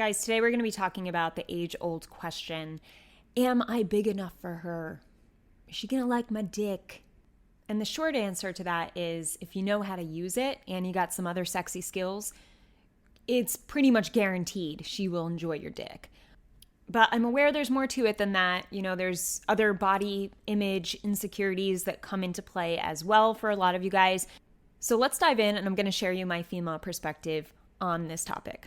Guys, today we're going to be talking about the age-old question, am I big enough for her? Is she going to like my dick? And the short answer to that is if you know how to use it and you got some other sexy skills, it's pretty much guaranteed she will enjoy your dick. But I'm aware there's more to it than that. You know, there's other body image insecurities that come into play as well for a lot of you guys. So let's dive in, and I'm going to share you my female perspective on this topic.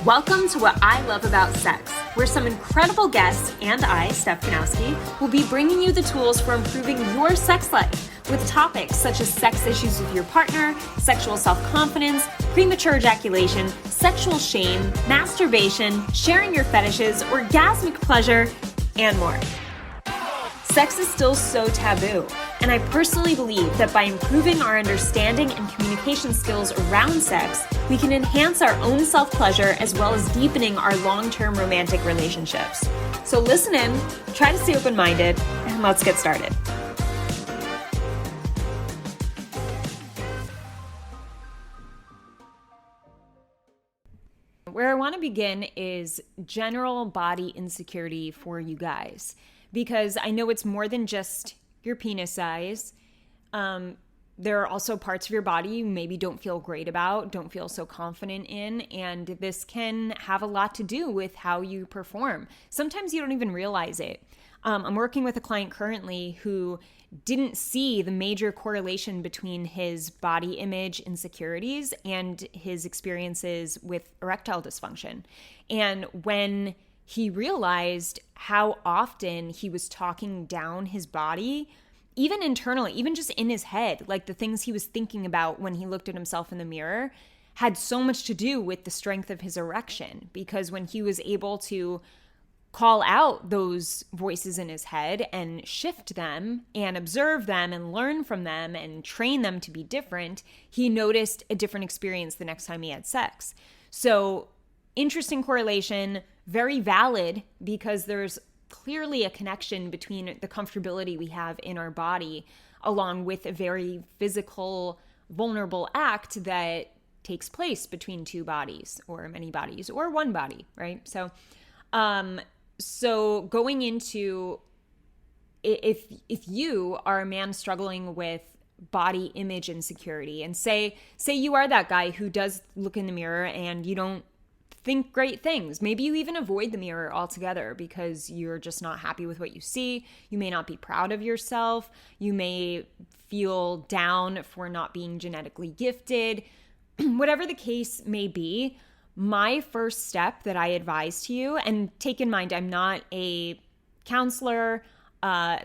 Welcome to What I Love About Sex, where some incredible guests and I, Steph Kanowski, will be bringing you the tools for improving your sex life with topics such as sex issues with your partner, sexual self-confidence, premature ejaculation, sexual shame, masturbation, sharing your fetishes, orgasmic pleasure, and more. Sex is still so taboo, and I personally believe that by improving our understanding and communication skills around sex, we can enhance our own self-pleasure as well as deepening our long-term romantic relationships. So listen in, try to stay open-minded, and let's get started. Where I want to begin is general body insecurity for you guys, because I know it's more than just your penis size. There are also parts of your body you maybe don't feel great about, don't feel so confident in, and this can have a lot to do with how you perform. Sometimes you don't even realize it. I'm working with a client currently who didn't see the major correlation between his body image insecurities and his experiences with erectile dysfunction. And when he realized how often he was talking down his body, even internally, even just in his head, like the things he was thinking about when he looked at himself in the mirror had so much to do with the strength of his erection. Because when he was able to call out those voices in his head and shift them and observe them and learn from them and train them to be different, he noticed a different experience the next time he had sex. So interesting correlation, very valid, because there's clearly a connection between the comfortability we have in our body along with a very physical, vulnerable act that takes place between two bodies or many bodies or one body, right? So going into, if you are a man struggling with body image insecurity, and say you are that guy who does look in the mirror and you don't think great things. Maybe you even avoid the mirror altogether because you're just not happy with what you see. You may not be proud of yourself. You may feel down for not being genetically gifted. Whatever the case may be, my first step that I advise to you, and take in mind, I'm not a counselor,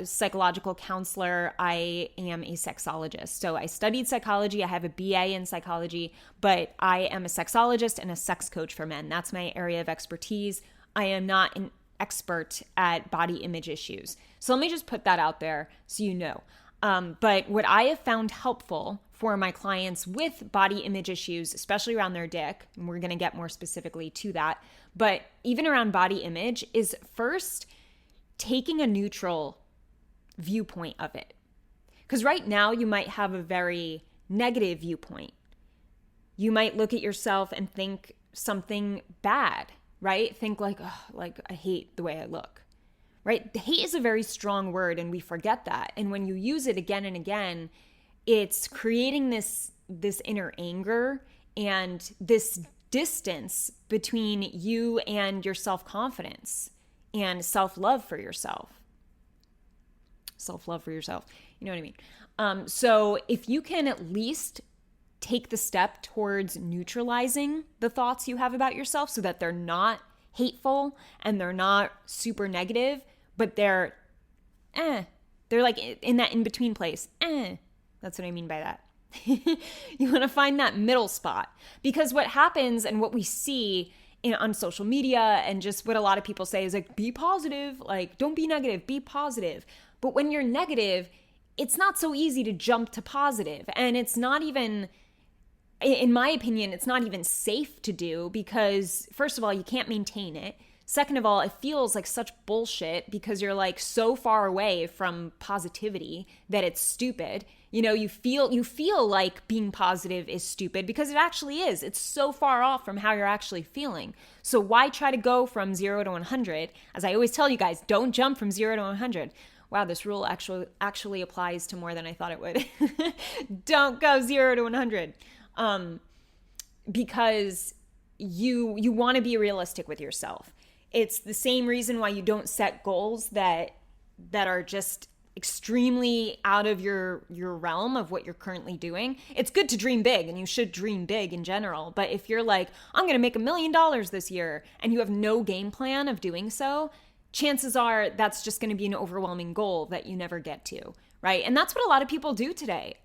psychological counselor. I am a sexologist. So I studied psychology. I have a BA in psychology, but I am a sexologist and a sex coach for men. That's my area of expertise. I am not an expert at body image issues. So let me just put that out there so you know. But what I have found helpful for my clients with body image issues, especially around their dick, and we're going to get more specifically to that, but even around body image, is first taking a neutral viewpoint of it. Because right now you might have a very negative viewpoint. You might look at yourself and think something bad, right? Think like, oh, like I hate the way I look, right? Hate is a very strong word and we forget that. And when you use it again and again, it's creating this inner anger and this distance between you and your self-confidence and self-love for yourself. Self-love for yourself. You know what I mean? So if you can at least take the step towards neutralizing the thoughts you have about yourself so that they're not hateful and they're not super negative, but they're like in that in-between place. That's what I mean by that. You want to find that middle spot, because what happens and what we see on social media and just what a lot of people say is like, be positive, like don't be negative, be positive. But when you're negative, it's not so easy to jump to positive. And it's not even, in my opinion, it's not even safe to do because first of all, you can't maintain it. Second of all, it feels like such bullshit because you're like so far away from positivity that it's stupid. You feel like being positive is stupid because it actually is. It's so far off from how you're actually feeling. So why try to go from 0 to 100? As I always tell you guys, don't jump from 0 to 100. Wow, this rule actually applies to more than I thought it would. Don't go 0 to 100. Because you want to be realistic with yourself. It's the same reason why you don't set goals that are just extremely out of your realm of what you're currently doing. It's good to dream big, and you should dream big in general. But if you're like, I'm going to make $1 million this year, and you have no game plan of doing so, chances are that's just going to be an overwhelming goal that you never get to, right? And that's what a lot of people do today.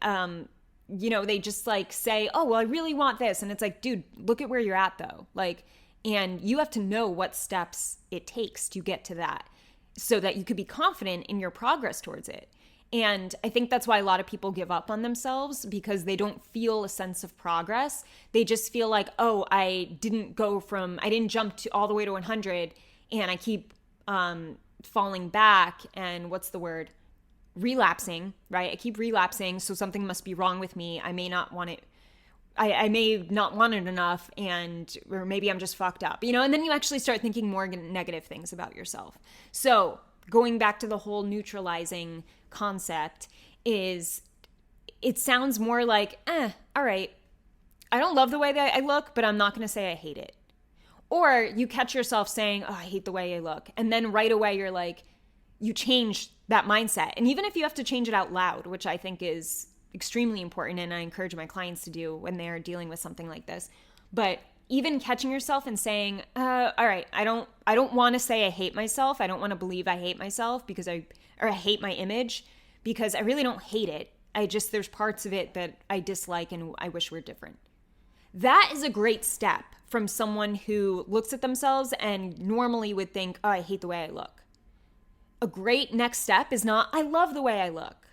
They just like say, oh, well, I really want this. And it's like, dude, look at where you're at though. And you have to know what steps it takes to get to that so that you could be confident in your progress towards it. And I think that's why a lot of people give up on themselves, because they don't feel a sense of progress. They just feel like, oh, I didn't jump to all the way to 100 and I keep falling back and relapsing, right? I keep relapsing. So something must be wrong with me. I may not want it. I may not want it enough, or maybe I'm just fucked up, and then you actually start thinking more negative things about yourself. So going back to the whole neutralizing concept it sounds more like, all right, I don't love the way that I look, but I'm not going to say I hate it. Or you catch yourself saying, oh, I hate the way I look. And then right away you're like, you change that mindset. And even if you have to change it out loud, which I think is extremely important, and I encourage my clients to do when they're dealing with something like this. But even catching yourself and saying, all right, I don't want to say I hate myself. I don't want to believe I hate myself or I hate my image, because I really don't hate it. There's parts of it that I dislike and I wish were different. That is a great step from someone who looks at themselves and normally would think, oh, I hate the way I look. A great next step is not, I love the way I look,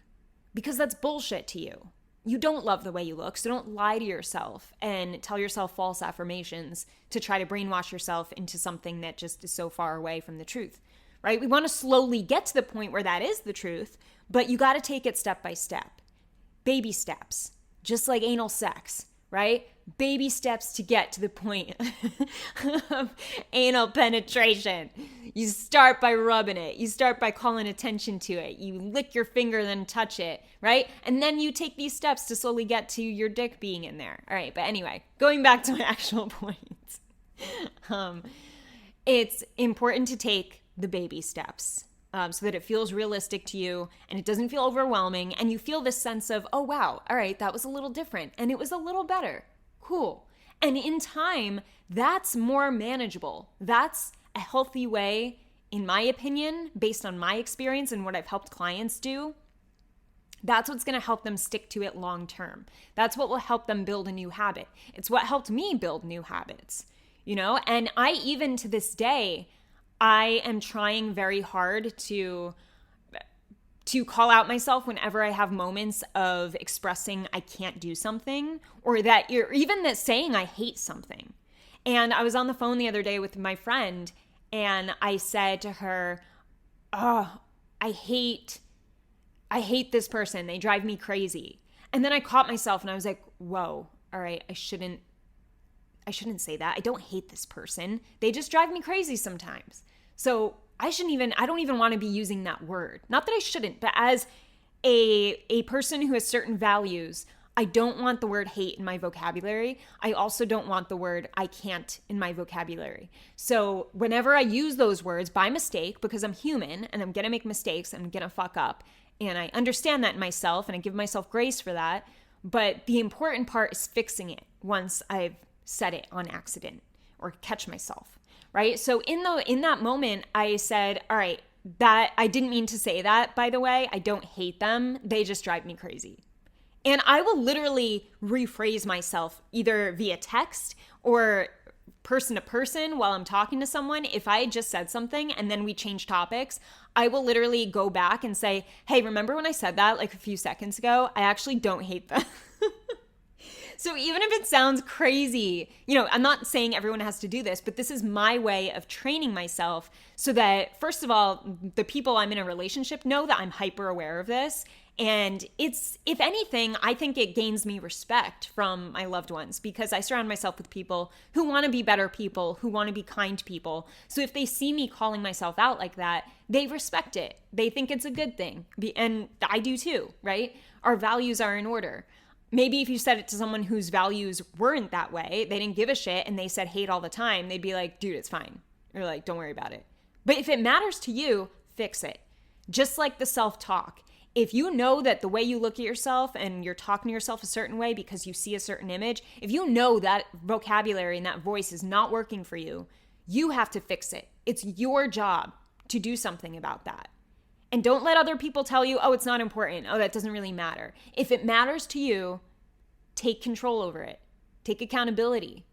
because that's bullshit to you. You don't love the way you look, so don't lie to yourself and tell yourself false affirmations to try to brainwash yourself into something that just is so far away from the truth, right? We want to slowly get to the point where that is the truth, but you got to take it step by step. Baby steps, just like anal sex, right? Baby steps to get to the point of anal penetration. You start by rubbing it. You start by calling attention to it. You lick your finger, then touch it, right? And then you take these steps to slowly get to your dick being in there. All right, but anyway, going back to my actual point. It's important to take the baby steps so that it feels realistic to you and it doesn't feel overwhelming, and you feel this sense of, oh, wow, all right, that was a little different and it was a little better. Cool. And in time, that's more manageable. That's a healthy way, in my opinion, based on my experience and what I've helped clients do. That's what's going to help them stick to it long term. That's what will help them build a new habit. It's what helped me build new habits, And I, even to this day, I am trying very hard to call out myself whenever I have moments of expressing I can't do something, or even that saying I hate something. And I was on the phone the other day with my friend, and I said to her, oh, I hate this person. They drive me crazy. And then I caught myself and I was like, whoa, all right, I shouldn't say that. I don't hate this person. They just drive me crazy sometimes. So I don't even want to be using that word. Not that I shouldn't, but as a person who has certain values, I don't want the word hate in my vocabulary. I also don't want the word I can't in my vocabulary. So whenever I use those words by mistake, because I'm human and I'm going to make mistakes and I'm going to fuck up, and I understand that in myself and I give myself grace for that, but the important part is fixing it once I've said it on accident or catch myself. Right? So in that moment, I said, all right, that I didn't mean to say that, by the way. I don't hate them. They just drive me crazy. And I will literally rephrase myself either via text or person to person while I'm talking to someone. If I just said something and then we change topics, I will literally go back and say, hey, remember when I said that like a few seconds ago? I actually don't hate them. So even if it sounds crazy, I'm not saying everyone has to do this, but this is my way of training myself so that, first of all, the people I'm in a relationship know that I'm hyper aware of this. And it's, if anything, I think it gains me respect from my loved ones because I surround myself with people who want to be better people, who want to be kind people. So if they see me calling myself out like that, they respect it. They think it's a good thing. And I do too, right? Our values are in order. Maybe if you said it to someone whose values weren't that way, they didn't give a shit and they said hate all the time, they'd be like, dude, it's fine. Or like, don't worry about it. But if it matters to you, fix it. Just like the self-talk. If you know that the way you look at yourself and you're talking to yourself a certain way because you see a certain image, if you know that vocabulary and that voice is not working for you, you have to fix it. It's your job to do something about that. And don't let other people tell you, oh, it's not important. Oh, that doesn't really matter. If it matters to you, take control over it. Take accountability,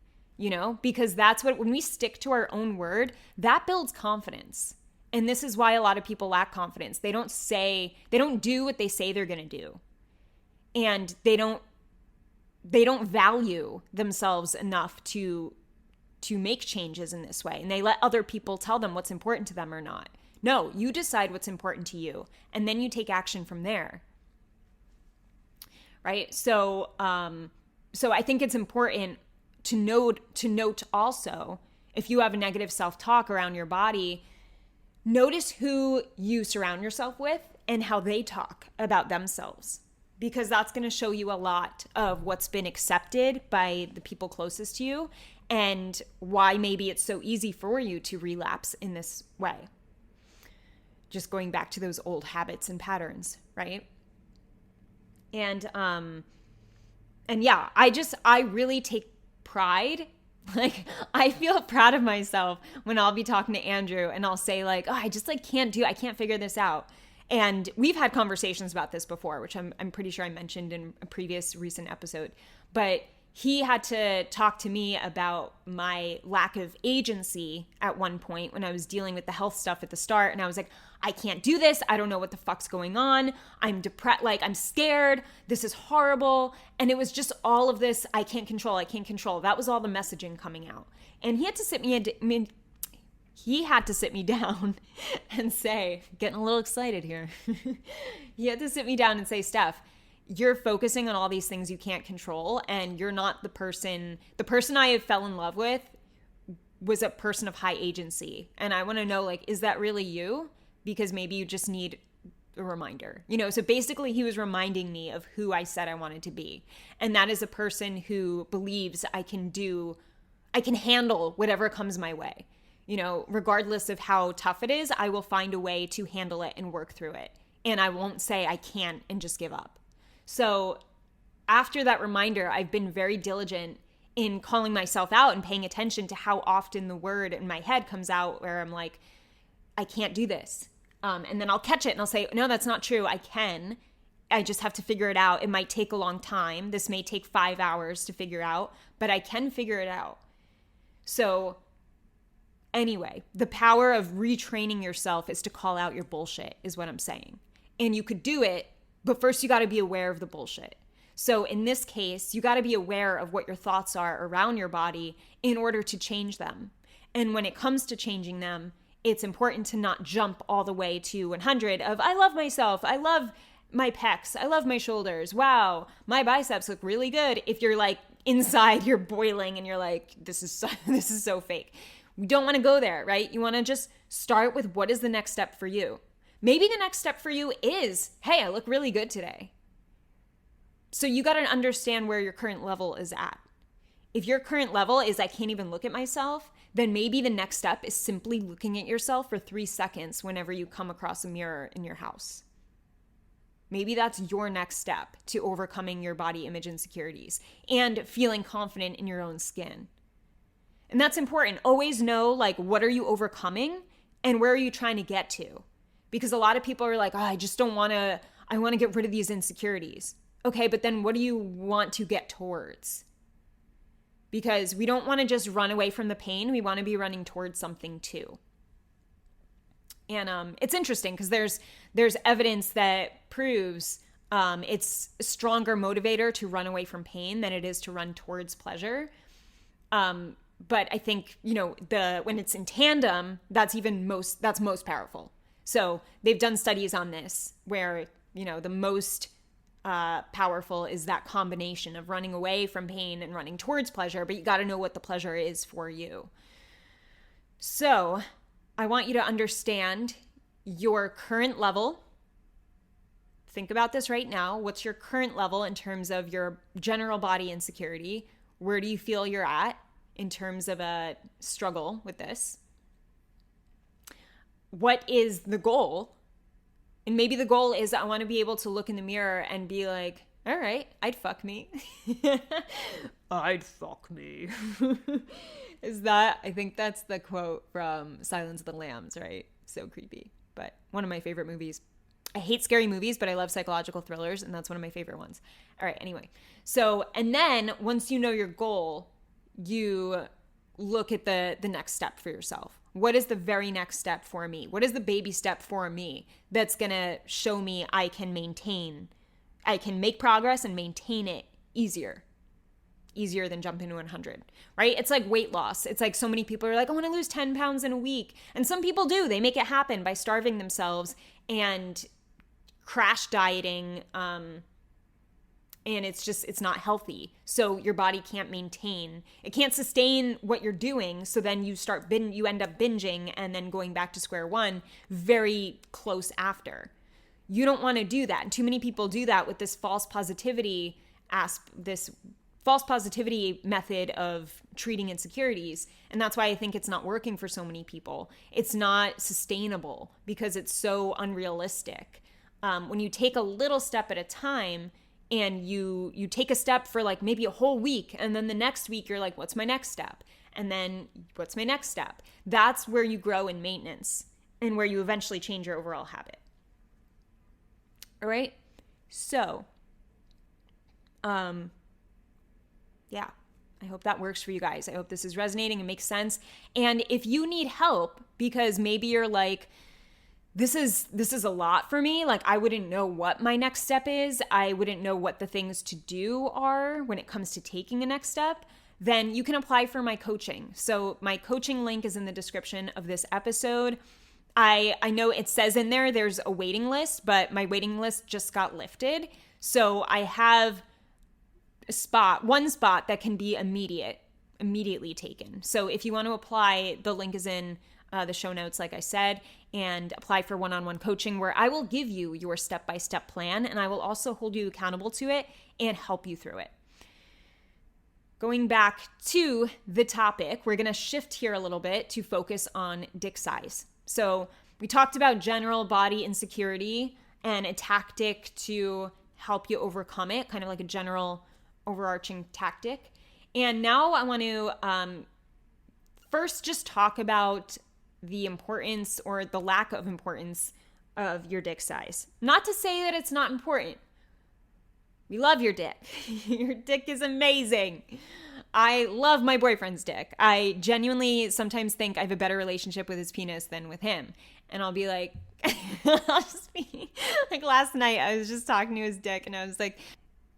because that's what, when we stick to our own word, that builds confidence. And this is why a lot of people lack confidence. They don't do what they say they're going to do. And they don't value themselves enough to make changes in this way. And they let other people tell them what's important to them or not. No, you decide what's important to you, and then you take action from there. Right? So I think it's important to note also, if you have a negative self-talk around your body, notice who you surround yourself with and how they talk about themselves, because that's going to show you a lot of what's been accepted by the people closest to you and why maybe it's so easy for you to relapse in this way. Just going back to those old habits and patterns, right? And yeah, I really take pride. Like, I feel proud of myself when I'll be talking to Andrew and I'll say like, oh, I just like I can't figure this out. And we've had conversations about this before, which I'm pretty sure I mentioned in a previous recent episode, but he had to talk to me about my lack of agency at one point when I was dealing with the health stuff at the start. And I was like, I can't do this. I don't know what the fuck's going on. I'm depressed. Like, I'm scared. This is horrible. And it was just all of this. I can't control. That was all the messaging coming out. And he had to sit me down and say, getting a little excited here. He had to sit me down and say, Steph, you're focusing on all these things you can't control, and you're not the person I fell in love with was a person of high agency. And I want to know, like, is that really you? Because maybe you just need a reminder, So basically he was reminding me of who I said I wanted to be. And that is a person who believes I can handle whatever comes my way. Regardless of how tough it is, I will find a way to handle it and work through it. And I won't say I can't and just give up. So after that reminder, I've been very diligent in calling myself out and paying attention to how often the word in my head comes out where I'm like, I can't do this. And then I'll catch it and I'll say, no, that's not true. I can. I just have to figure it out. It might take a long time. This may take 5 hours to figure out, but I can figure it out. So anyway, the power of retraining yourself is to call out your bullshit, is what I'm saying. And you could do it, but first you got to be aware of the bullshit. So in this case, you got to be aware of what your thoughts are around your body in order to change them. And when it comes to changing them, it's important to not jump all the way to 100 of, I love myself, I love my pecs, I love my shoulders, wow, my biceps look really good. If you're like inside, you're boiling and you're like, this is so fake. We don't want to go there, right? You want to just start with what is the next step for you. Maybe the next step for you is, hey, I look really good today. So you got to understand where your current level is at. If your current level is, I can't even look at myself, then maybe the next step is simply looking at yourself for 3 seconds whenever you come across a mirror in your house. Maybe that's your next step to overcoming your body image insecurities and feeling confident in your own skin. And that's important. Always know, like, what are you overcoming and where are you trying to get to? Because a lot of people are like, oh, I want to get rid of these insecurities. Okay, but then what do you want to get towards? Because we don't want to just run away from the pain. We want to be running towards something too. And it's interesting because there's evidence that proves It's a stronger motivator to run away from pain than it is to run towards pleasure. But I think, when it's in tandem, that's most powerful. So they've done studies on this where, the most powerful is that combination of running away from pain and running towards pleasure, but you got to know what the pleasure is for you. So I want you to understand your current level. Think about this right now. What's your current level in terms of your general body insecurity? Where do you feel you're at in terms of a struggle with this? What is the goal? And maybe the goal is I want to be able to look in the mirror and be like, all right, I'd fuck me. I'd fuck me. I think that's the quote from Silence of the Lambs, right? So creepy. But one of my favorite movies. I hate scary movies, but I love psychological thrillers, and that's one of my favorite ones. All right, anyway. So, and then once you know your goal, you look at the next step for yourself. What is the very next step for me? What is the baby step for me that's going to show me I can make progress and maintain it easier than jumping to 100, right? It's like weight loss. It's like so many people are like, I want to lose 10 pounds in a week. And some people do. They make it happen by starving themselves and crash dieting, and it's not healthy. So your body can't sustain what you're doing. So then you end up binging and then going back to square one very close after. You don't want to do that. And too many people do that with this false positivity method of treating insecurities. And that's why I think it's not working for so many people. It's not sustainable because it's so unrealistic. When you take a little step at a time, and you take a step for like maybe a whole week, and then the next week you're like, what's my next step? And then what's my next step? That's where you grow in maintenance and where you eventually change your overall habit. All right? So, yeah, I hope that works for you guys. I hope this is resonating and makes sense. And if you need help because maybe you're like, this is a lot for me. Like, I wouldn't know what my next step is. I wouldn't know what the things to do are when it comes to taking a next step. Then you can apply for my coaching. So my coaching link is in the description of this episode. I know it says in there's a waiting list, but my waiting list just got lifted. So I have one spot that can be immediately taken. So if you want to apply, the link is in the show notes, like I said, and apply for one-on-one coaching where I will give you your step-by-step plan, and I will also hold you accountable to it and help you through it. Going back to the topic, we're going to shift here a little bit to focus on dick size. So we talked about general body insecurity and a tactic to help you overcome it, kind of like a general overarching tactic. And now I want to first just talk about the importance or the lack of importance of your dick size. Not to say that it's not important. We love your dick. Your dick is amazing. I love my boyfriend's dick. I genuinely sometimes think I have a better relationship with his penis than with him. And I'll be like, I'll just be like, last night I was just talking to his dick and I was like,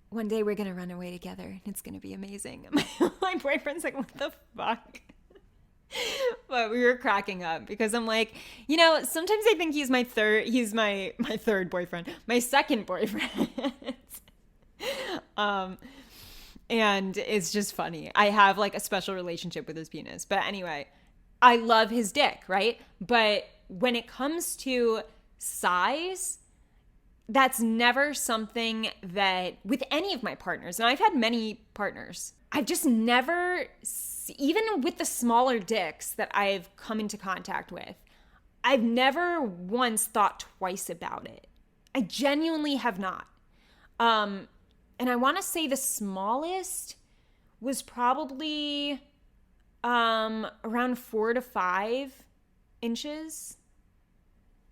one day we're going to run away together and it's going to be amazing. My boyfriend's like, what the fuck? But we were cracking up because I'm like, sometimes I think he's my third boyfriend, my second boyfriend. And it's just funny. I have like a special relationship with his penis. But anyway, I love his dick, right? But when it comes to size, that's never something that with any of my partners, and I've had many partners, I've just never, even with the smaller dicks that I've come into contact with, I've never once thought twice about it. I genuinely have not. And I want to say the smallest was probably around 4 to 5 inches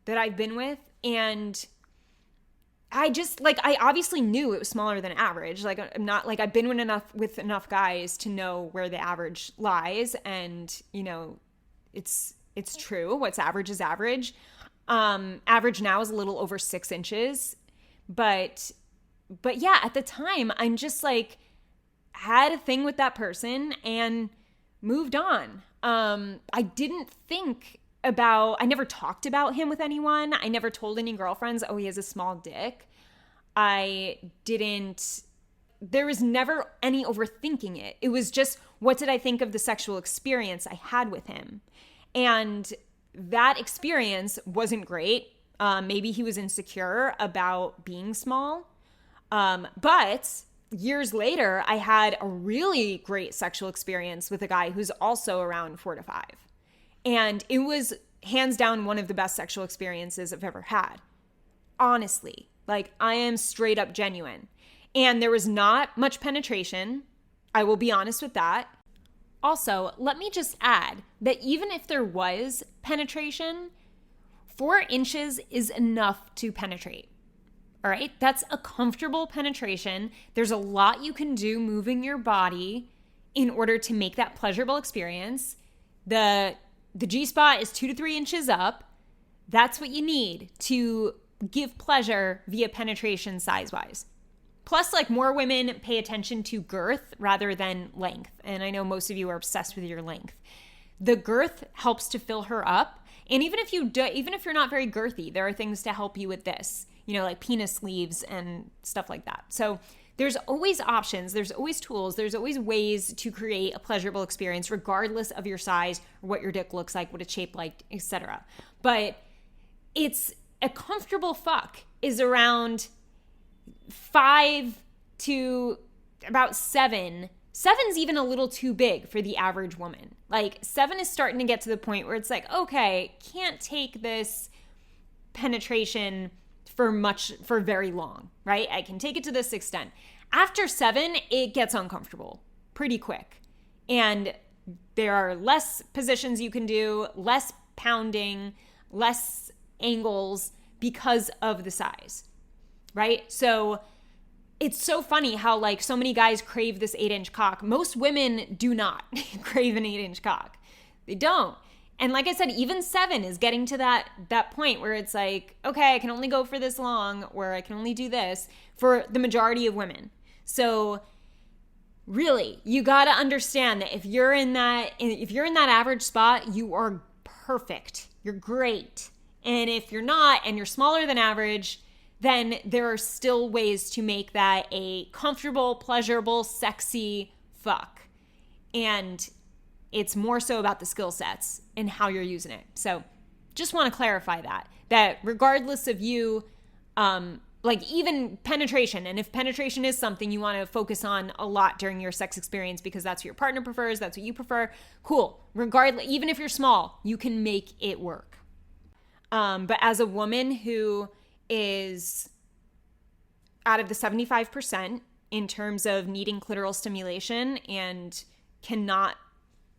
that I've been with. And I just, I obviously knew it was smaller than average. I'm not, I've been with enough guys to know where the average lies. And, it's true. What's average is average. Average now is a little over 6 inches. But but yeah, at the time, I'm just like, had a thing with that person and moved on. I didn't think about, I never talked about him with anyone. I never told any girlfriends, oh, he has a small dick. I didn't, there was never any overthinking it. It was just, what did I think of the sexual experience I had with him? And that experience wasn't great. Maybe he was insecure about being small. But years later, I had a really great sexual experience with a guy who's also around 4 to 5. And it was hands down one of the best sexual experiences I've ever had. Honestly, like, I am straight up genuine. And there was not much penetration. I will be honest with that. Also, let me just add that even if there was penetration, 4 inches is enough to penetrate. All right, that's a comfortable penetration. There's a lot you can do moving your body in order to make that pleasurable experience. The G-spot is 2 to 3 inches up. That's what you need to give pleasure via penetration size-wise. Plus, like, more women pay attention to girth rather than length. And I know most of you are obsessed with your length. The girth helps to fill her up. And even if you're not very girthy, there are things to help you with this, you know, like penis sleeves and stuff like that. So there's always options, there's always tools, there's always ways to create a pleasurable experience regardless of your size or what your dick looks like, what it's shaped like, etc. But it's a comfortable fuck is around 5 to about 7. 7's even a little too big for the average woman. Like, 7 is starting to get to the point where it's like, okay, can't take this penetration for very long, right? I can take it to this extent. After 7, it gets uncomfortable pretty quick. And there are less positions you can do, less pounding, less angles because of the size, right? So it's so funny how, like, so many guys crave this 8-inch cock. Most women do not crave an 8-inch cock. They don't. And like I said, even 7 is getting to that point where it's like, okay, I can only go for this long, or I can only do this for the majority of women. So really, you got to understand that if you're in that average spot, you are perfect. You're great. And if you're not, and you're smaller than average, then there are still ways to make that a comfortable, pleasurable, sexy fuck. And it's more so about the skill sets and how you're using it. So just want to clarify that regardless of you, like, even penetration, and if penetration is something you want to focus on a lot during your sex experience because that's what your partner prefers, that's what you prefer, cool. Regardless, even if you're small, you can make it work. But as a woman who is out of the 75% in terms of needing clitoral stimulation and cannot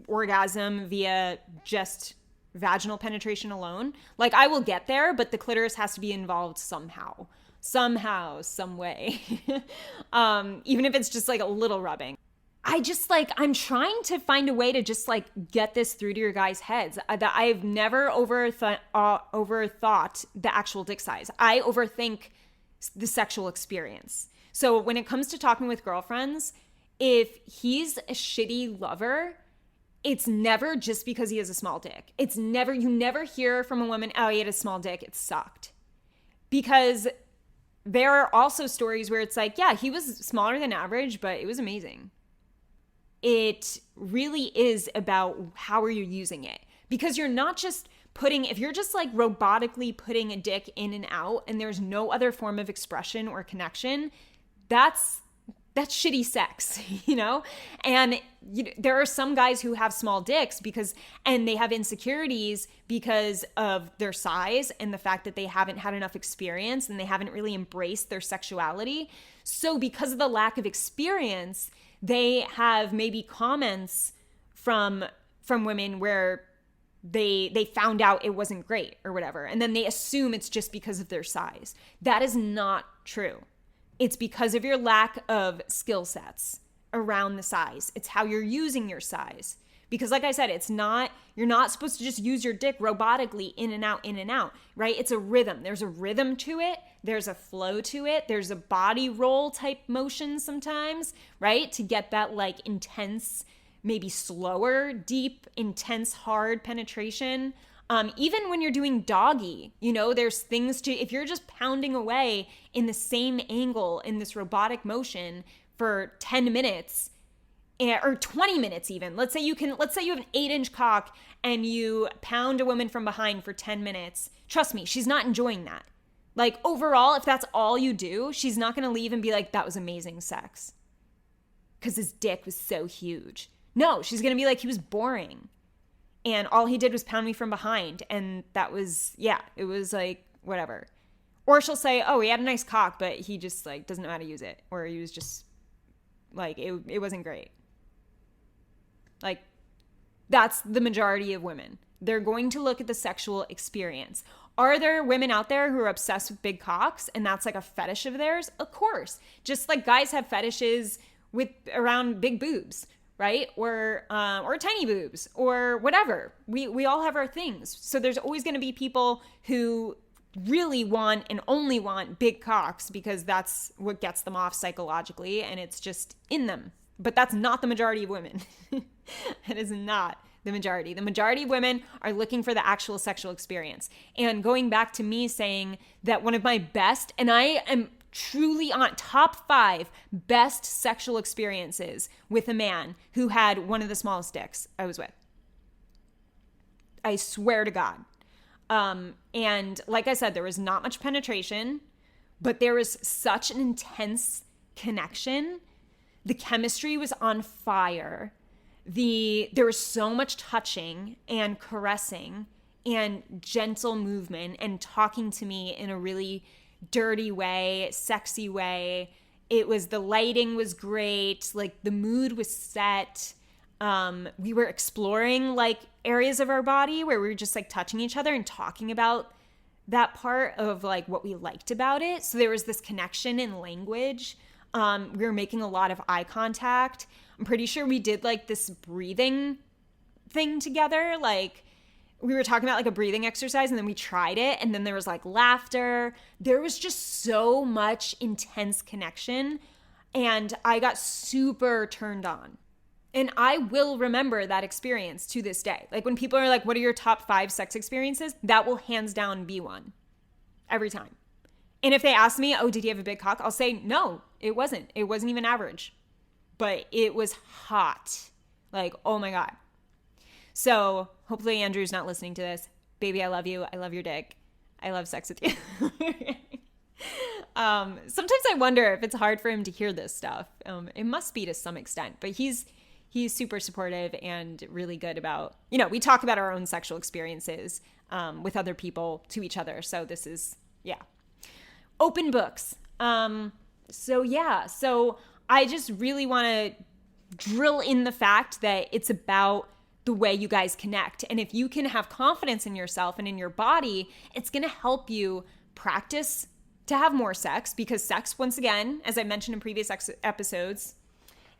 orgasm via just vaginal penetration alone, like, I will get there, but the clitoris has to be involved somehow, some way. Even if it's just like a little rubbing. I'm trying to find a way to just, like, get this through to your guys' heads that I've never overthought the actual dick size. I overthink the sexual experience. So when it comes to talking with girlfriends, if he's a shitty lover, it's never just because he has a small dick. You never hear from a woman, oh, he had a small dick, it sucked. Because there are also stories where it's like, yeah, he was smaller than average, but it was amazing. It really is about how are you using it. Because you're not just if you're just, like, robotically putting a dick in and out and there's no other form of expression or connection, that's shitty sex, you know? And there are some guys who have small dicks and they have insecurities because of their size and the fact that they haven't had enough experience and they haven't really embraced their sexuality. So because of the lack of experience, they have maybe comments from women where they found out it wasn't great or whatever, and then they assume it's just because of their size. That is not true. It's because of your lack of skill sets around the size. It's how you're using your size. Because like I said, you're not supposed to just use your dick robotically in and out, right? It's a rhythm. There's a rhythm to it. There's a flow to it. There's a body roll type motion sometimes, right? To get that like intense, maybe slower, deep, intense, hard penetration. Even when you're doing doggy, there's things if you're just pounding away in the same angle in this robotic motion for 10 minutes or 20 minutes even. Let's say you have an 8-inch cock and you pound a woman from behind for 10 minutes. Trust me, she's not enjoying that. Like overall, if that's all you do, she's not going to leave and be like, that was amazing sex. Because his dick was so huge. No, she's going to be like, he was boring. And all he did was pound me from behind. And that was, it was like, whatever. Or she'll say, oh, he had a nice cock, but he just like doesn't know how to use it. Or he was just like, it wasn't great. Like, that's the majority of women. They're going to look at the sexual experience. Are there women out there who are obsessed with big cocks and that's like a fetish of theirs? Of course. Just like guys have fetishes around big boobs, right? Or tiny boobs or whatever. We all have our things. So there's always going to be people who really want and only want big cocks because that's what gets them off psychologically and it's just in them. But that's not the majority of women. It is not the majority. The majority of women are looking for the actual sexual experience. And going back to me saying that one of my best, and I am truly on top 5 best sexual experiences with a man who had one of the smallest dicks I was with. I swear to God. And like I said, there was not much penetration, but there was such an intense connection. The chemistry was on fire. There was so much touching and caressing and gentle movement and talking to me in a really dirty way, sexy way. The lighting was great. Like the mood was set. We were exploring like areas of our body where we were just like touching each other and talking about that part of like what we liked about it. So there was this connection in language. We were making a lot of eye contact. I'm pretty sure we did like this breathing thing together. Like we were talking about like a breathing exercise and then we tried it and then there was like laughter. There was just so much intense connection and I got super turned on. And I will remember that experience to this day. Like when people are like, what are your top 5 sex experiences? That will hands down be one. Every time. And if they ask me, oh, did he have a big cock? I'll say, no, it wasn't. It wasn't even average. But it was hot. Like, oh my God. So hopefully Andrew's not listening to this. Baby, I love you. I love your dick. I love sex with you. Sometimes I wonder if it's hard for him to hear this stuff. It must be to some extent. But he's super supportive and really good about, we talk about our own sexual experiences with other people to each other. So this is, open books. So I just really want to drill in the fact that it's about the way you guys connect. And if you can have confidence in yourself and in your body, it's going to help you practice to have more sex because sex, once again, as I mentioned in previous episodes,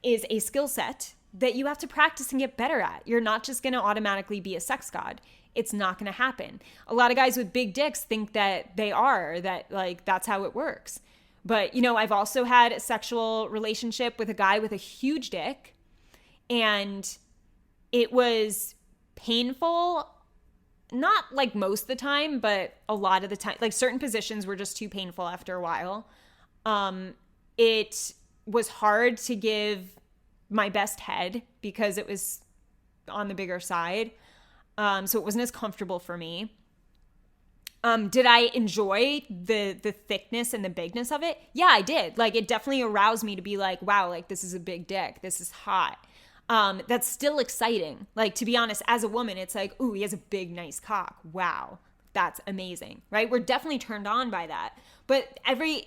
is a skill set that you have to practice and get better at. You're not just going to automatically be a sex god. It's not going to happen. A lot of guys with big dicks think that that's how it works. But, I've also had a sexual relationship with a guy with a huge dick and it was painful, not like most of the time, but a lot of the time, like certain positions were just too painful after a while. It was hard to give my best head because it was on the bigger side. So it wasn't as comfortable for me. Did I enjoy the thickness and the bigness of it? Yeah, I did. Like it definitely aroused me to be like, wow, like this is a big dick. This is hot. That's still exciting. Like to be honest, as a woman, it's like, ooh, he has a big, nice cock. Wow. That's amazing. Right? We're definitely turned on by that. But every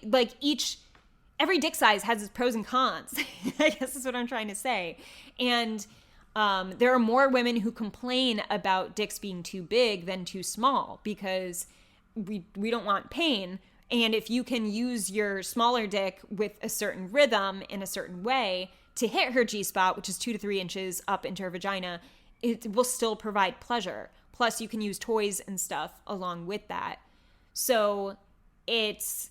dick size has its pros and cons. I guess that's what I'm trying to say. And there are more women who complain about dicks being too big than too small because we don't want pain. And if you can use your smaller dick with a certain rhythm in a certain way to hit her G-spot, which is 2 to 3 inches up into her vagina, it will still provide pleasure. Plus you can use toys and stuff along with that. So it's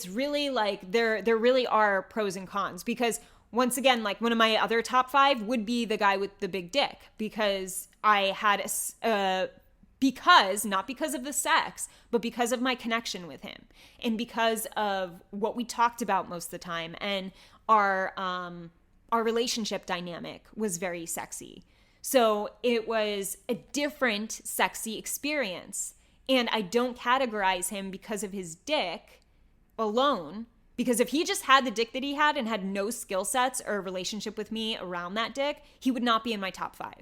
really like there really are pros and cons, because once again, like one of my other top 5 would be the guy with the big dick, because I had because not because of the sex, but because of my connection with him, and because of what we talked about most of the time, and our relationship dynamic was very sexy. So it was a different sexy experience. And I don't categorize him because of his dick alone, because if he just had the dick that he had and had no skill sets or relationship with me around that dick, he would not be in my top 5.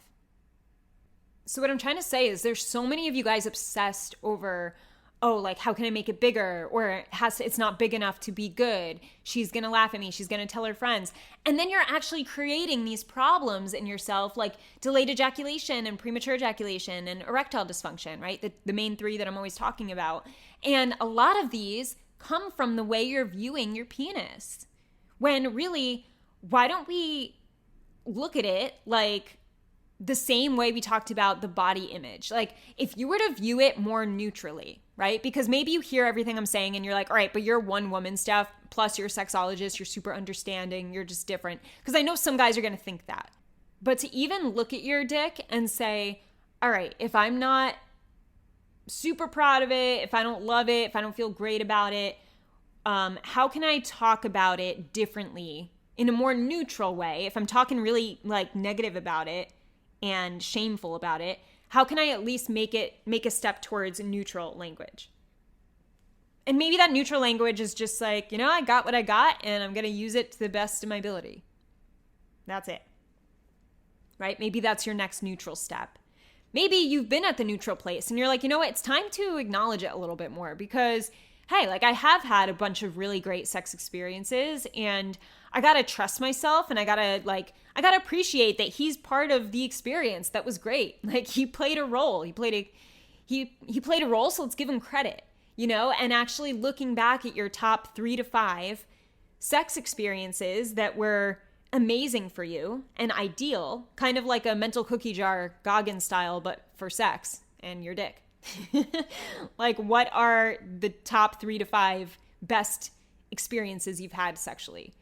So what I'm trying to say is there's so many of you guys obsessed over, oh, like, how can I make it bigger? Or it's not big enough to be good. She's going to laugh at me. She's going to tell her friends. And then you're actually creating these problems in yourself, like delayed ejaculation and premature ejaculation and erectile dysfunction, right? The main 3 that I'm always talking about. And a lot of these come from the way you're viewing your penis. When really, why don't we look at it like the same way we talked about the body image? Like, if you were to view it more neutrally, right? Because maybe you hear everything I'm saying and you're like, all right, but you're one woman, Steph, plus you're a sexologist, you're super understanding, you're just different. Because I know some guys are going to think that. But to even look at your dick and say, all right, if I'm not super proud of it, if I don't love it, if I don't feel great about it, how can I talk about it differently in a more neutral way? If I'm talking really like negative about it and shameful about it, how can I at least make a step towards neutral language? And maybe that neutral language is just like, I got what I got and I'm going to use it to the best of my ability. That's it. Right? Maybe that's your next neutral step. Maybe you've been at the neutral place and you're like, what? It's time to acknowledge it a little bit more, because hey, like, I have had a bunch of really great sex experiences, and I gotta trust myself, and I gotta appreciate that he's part of the experience. That was great. Like, he played a role. He played a role, so let's give him credit, and actually looking back at your top 3 to 5 sex experiences that were amazing for you and ideal, kind of like a mental cookie jar Goggins style, but for sex and your dick. Like, what are the top 3 to 5 best experiences you've had sexually?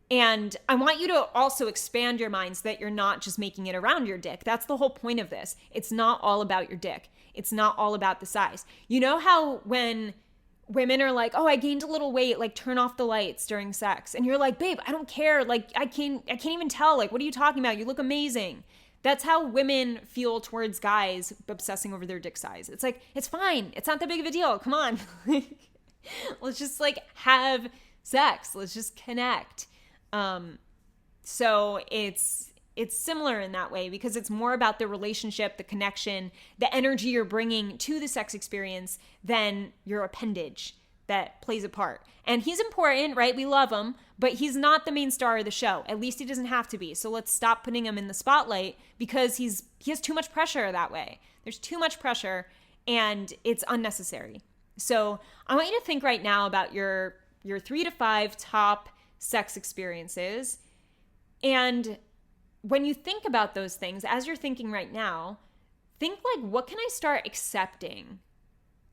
And I want you to also expand your mind so that you're not just making it around your dick. That's the whole point of this. It's not all about your dick. It's not all about the size. You know how when women are like, oh, I gained a little weight, like, turn off the lights during sex. And you're like, babe, I don't care. Like, I can't even tell. Like, what are you talking about? You look amazing. That's how women feel towards guys obsessing over their dick size. It's like, it's fine. It's not that big of a deal. Come on. Let's just like have sex. Let's just connect. So it's similar in that way, because it's more about the relationship, the connection, the energy you're bringing to the sex experience than your appendage that plays a part. And he's important, right? We love him, but he's not the main star of the show. At least he doesn't have to be. So let's stop putting him in the spotlight, because he has too much pressure that way. There's too much pressure and it's unnecessary. So I want you to think right now about your 3 to 5 top sex experiences. And when you think about those things, as you're thinking right now, think like, what can I start accepting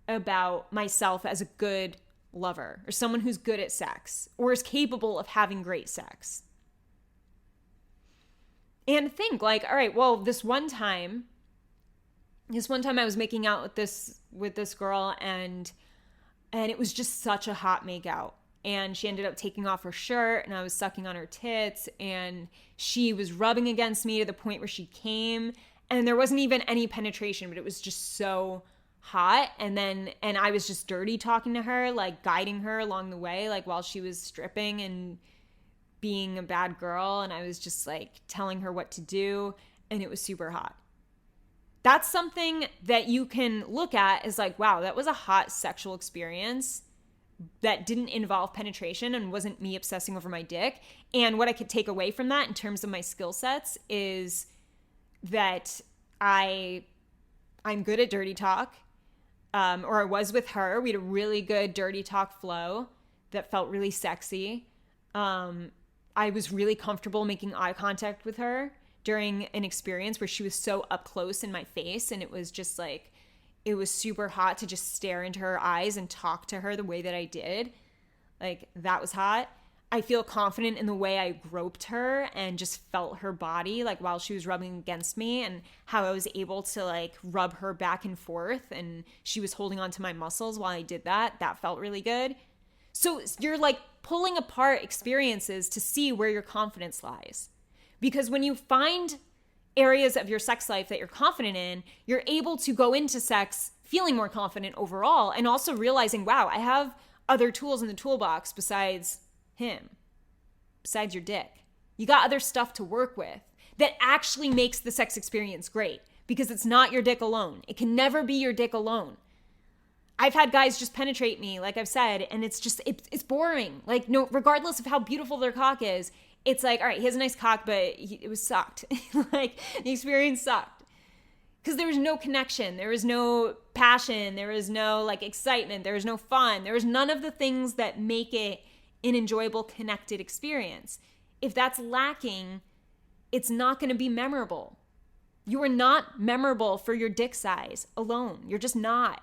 about myself as a good lover, or someone who's good at sex, or is capable of having great sex? And think like, all right, well, this one time I was making out with this girl, and it was just such a hot make out. And she ended up taking off her shirt, and I was sucking on her tits, and she was rubbing against me to the point where she came, and there wasn't even any penetration, but it was just so hot. And I was just dirty talking to her, like guiding her along the way, like while she was stripping and being a bad girl. And I was just like telling her what to do, and it was super hot. That's something that you can look at as like, wow, that was a hot sexual experience that didn't involve penetration and wasn't me obsessing over my dick. And what I could take away from that in terms of my skill sets is that I'm good at dirty talk. Or I was with her. We had a really good dirty talk flow that felt really sexy. I was really comfortable making eye contact with her during an experience where she was so up close in my face, and it was just like, it was super hot to just stare into her eyes and talk to her the way that I did. Like, that was hot. I feel confident in the way I groped her and just felt her body, like, while she was rubbing against me, and how I was able to, like, rub her back and forth, and she was holding onto my muscles while I did that. That felt really good. So you're, like, pulling apart experiences to see where your confidence lies. Because when you find areas of your sex life that you're confident in, you're able to go into sex feeling more confident overall, and also realizing, wow, I have other tools in the toolbox besides him, besides your dick. You got other stuff to work with that actually makes the sex experience great, because it's not your dick alone. It can never be your dick alone. I've had guys just penetrate me, like I've said, and it's just, it's boring. Like, no, regardless of how beautiful their cock is, it's like, all right, he has a nice cock, but it was sucked. Like, the experience sucked. Because there was no connection. There was no passion. There was no, like, excitement. There was no fun. There was none of the things that make it an enjoyable, connected experience. If that's lacking, it's not going to be memorable. You are not memorable for your dick size alone. You're just not.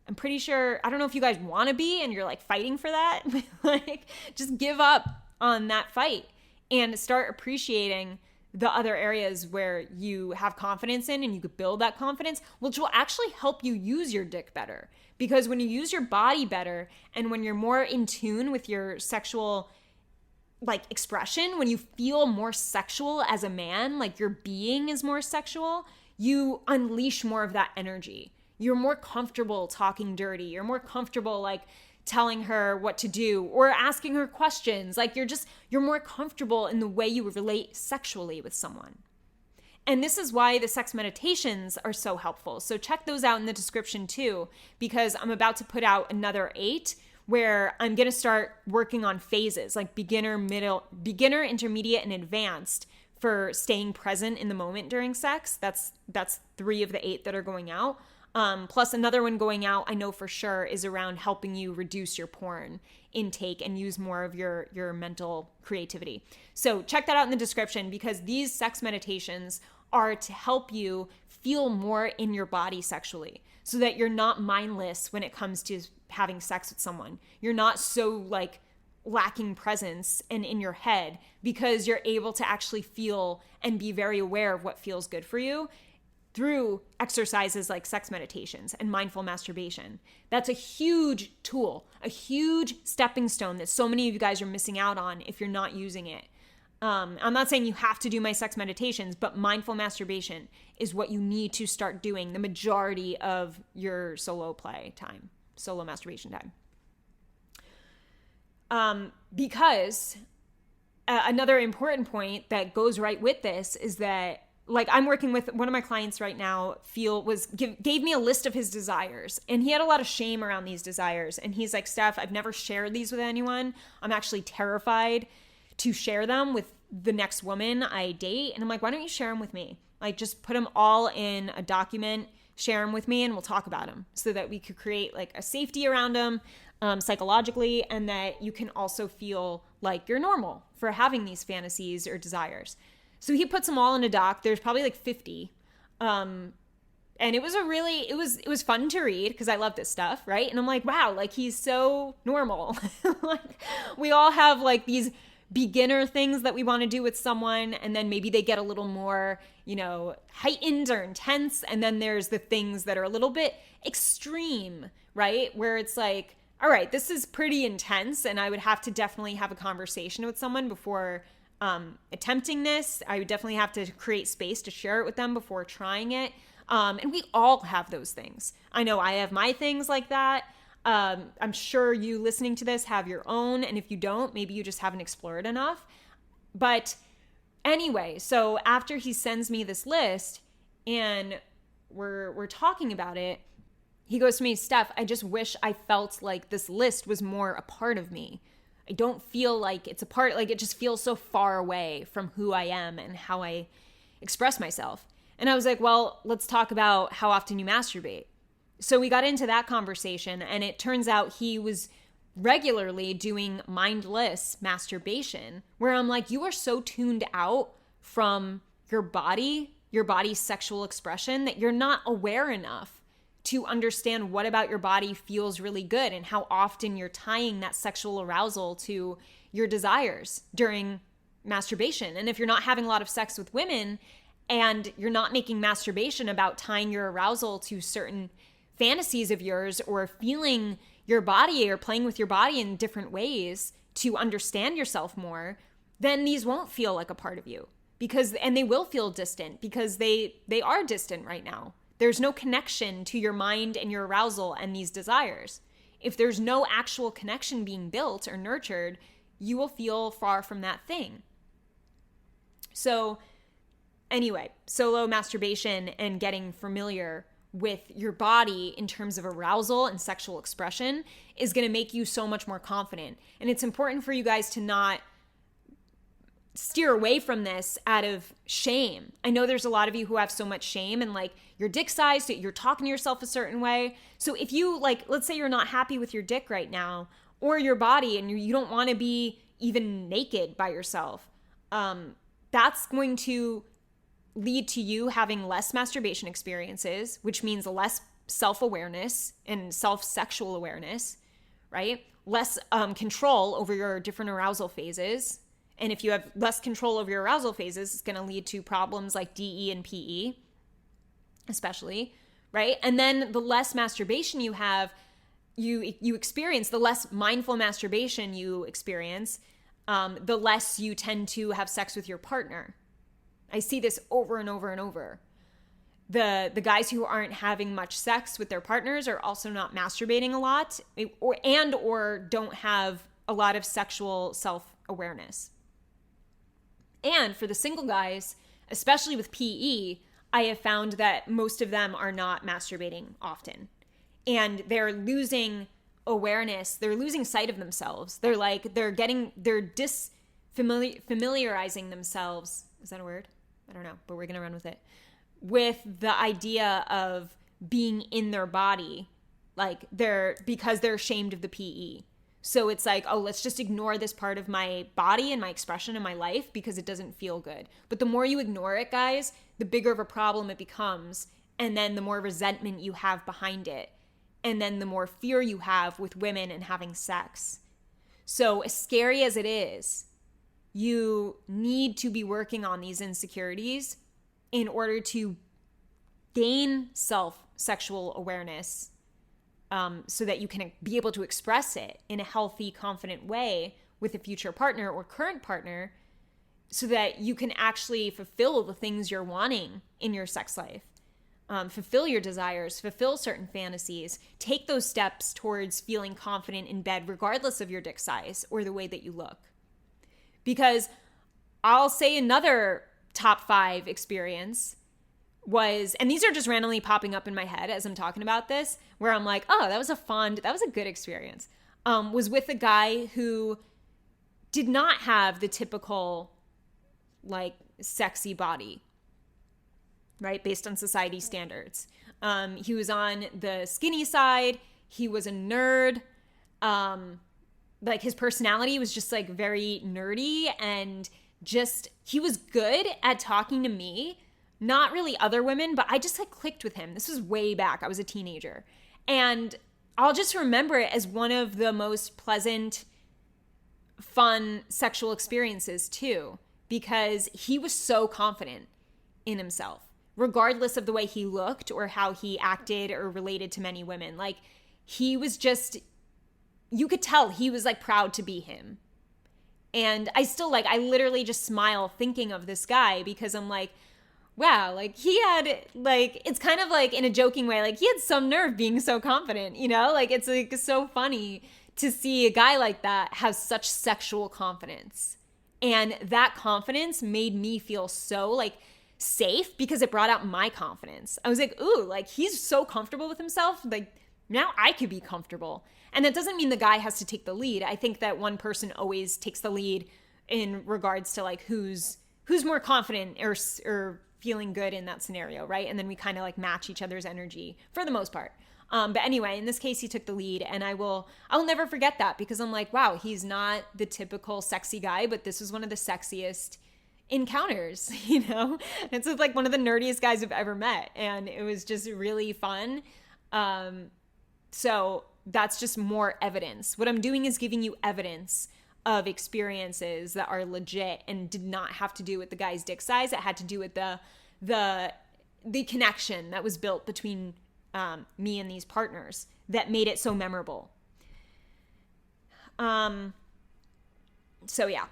I'm pretty sure, I don't know if you guys want to be and you're like fighting for that. Like, just give up on that fight and start appreciating the other areas where you have confidence in, and you could build that confidence, which will actually help you use your dick better. Because when you use your body better, and when you're more in tune with your sexual, like, expression, when you feel more sexual as a man, like your being is more sexual, you unleash more of that energy. You're more comfortable talking dirty. You're more comfortable, like, telling her what to do or asking her questions. Like, you're more comfortable in the way you relate sexually with someone. And this is why the sex meditations are so helpful. So check those out in the description too, because I'm about to put out another 8 where I'm going to start working on phases, like beginner, intermediate, and advanced, for staying present in the moment during sex. That's 3 of the 8 that are going out. Plus another one going out, I know for sure, is around helping you reduce your porn intake and use more of your mental creativity. So check that out in the description, because these sex meditations are to help you feel more in your body sexually, so that you're not mindless when it comes to having sex with someone. You're not so, like, lacking presence and in your head, because you're able to actually feel and be very aware of what feels good for you through exercises like sex meditations and mindful masturbation. That's a huge tool, a huge stepping stone that so many of you guys are missing out on if you're not using it. I'm not saying you have to do my sex meditations, but mindful masturbation is what you need to start doing the majority of your solo play time, solo masturbation time. Because another important point that goes right with this is that, like, I'm working with one of my clients right now, gave me a list of his desires, and he had a lot of shame around these desires. And he's like, Steph, I've never shared these with anyone. I'm actually terrified to share them with the next woman I date. And I'm like, why don't you share them with me? Like, just put them all in a document, share them with me, and we'll talk about them, so that we could create, like, a safety around them psychologically, and that you can also feel like you're normal for having these fantasies or desires. So he puts them all in a doc. There's probably like 50. And it was fun to read, because I love this stuff, right? And I'm like, wow, like, he's so normal. Like, we all have, like, these beginner things that we want to do with someone, and then maybe they get a little more, heightened or intense. And then there's the things that are a little bit extreme, right? Where it's like, all right, this is pretty intense, and I would have to definitely have a conversation with someone before attempting this. I would definitely have to create space to share it with them before trying it. And we all have those things. I know I have my things like that. I'm sure you listening to this have your own. And if you don't, maybe you just haven't explored enough. But anyway, so after he sends me this list and we're talking about it, he goes to me, Steph, I just wish I felt like this list was more a part of me. I don't feel like it's a part, like, it just feels so far away from who I am and how I express myself. And I was like, well, let's talk about how often you masturbate. So we got into that conversation, and it turns out he was regularly doing mindless masturbation, where I'm like, you are so tuned out from your body's sexual expression, that you're not aware enough to understand what about your body feels really good and how often you're tying that sexual arousal to your desires during masturbation. And if you're not having a lot of sex with women and you're not making masturbation about tying your arousal to certain fantasies of yours or feeling your body or playing with your body in different ways to understand yourself more, then these won't feel like a part of you, and they will feel distant because they are distant right now. There's no connection to your mind and your arousal and these desires. If there's no actual connection being built or nurtured, you will feel far from that thing. So anyway, solo masturbation and getting familiar with your body in terms of arousal and sexual expression is going to make you so much more confident. And it's important for you guys to not steer away from this out of shame. I know there's a lot of you who have so much shame and like your dick size, you're talking to yourself a certain way. So if you like, let's say you're not happy with your dick right now or your body and you don't want to be even naked by yourself, that's going to lead to you having less masturbation experiences, which means less self-awareness and self-sexual awareness, right? Less control over your different arousal phases. And if you have less control over your arousal phases, it's going to lead to problems like DE and PE, especially, right? And then the less masturbation you have, you experience, the less mindful masturbation you experience, the less you tend to have sex with your partner. I see this over and over and over. The guys who aren't having much sex with their partners are also not masturbating a lot or don't have a lot of sexual self-awareness. And for the single guys, especially with PE, I have found that most of them are not masturbating often. And they're losing awareness. They're losing sight of themselves. They're familiarizing themselves. Is that a word? I don't know, but we're going to run with it. With the idea of being in their body, because they're ashamed of the PE. So it's like, oh, let's just ignore this part of my body and my expression in my life because it doesn't feel good. But the more you ignore it, guys, the bigger of a problem it becomes. And then the more resentment you have behind it. And then the more fear you have with women and having sex. So as scary as it is, you need to be working on these insecurities in order to gain sexual awareness, so that you can be able to express it in a healthy, confident way with a future partner or current partner, so that you can actually fulfill the things you're wanting in your sex life, fulfill your desires, fulfill certain fantasies, take those steps towards feeling confident in bed regardless of your dick size or the way that you look. Because I'll say another top 5 experience was, and these are just randomly popping up in my head as I'm talking about this, where I'm like, oh, that was a good experience, was with a guy who did not have the typical, like, sexy body, right, based on society standards. He was on the skinny side. He was a nerd. Like, his personality was just, like, very nerdy, and just, he was good at talking to me. Not really other women, but I just like clicked with him. This was way back. I was a teenager. And I'll just remember it as one of the most pleasant, fun sexual experiences too, because he was so confident in himself, regardless of the way he looked or how he acted or related to many women. Like, he was just, you could tell he was like proud to be him. And I literally just smile thinking of this guy because I'm like, wow, like he had, like, it's kind of like in a joking way, like he had some nerve being so confident, you know, like it's like so funny to see a guy like that have such sexual confidence. And that confidence made me feel so like safe because it brought out my confidence. I was like, ooh, like he's so comfortable with himself. Like now I could be comfortable. And that doesn't mean the guy has to take the lead. I think that one person always takes the lead in regards to like who's more confident or feeling good in that scenario, right? And then we kind of like match each other's energy for the most part. But anyway, in this case, he took the lead, and I'll never forget that because I'm like, wow, he's not the typical sexy guy, but this was one of the sexiest encounters, you know? It's with like one of the nerdiest guys I've ever met, and it was just really fun. So that's just more evidence. What I'm doing is giving you evidence of experiences that are legit and did not have to do with the guy's dick size. It had to do with the connection that was built between me and these partners that made it so memorable. So yeah,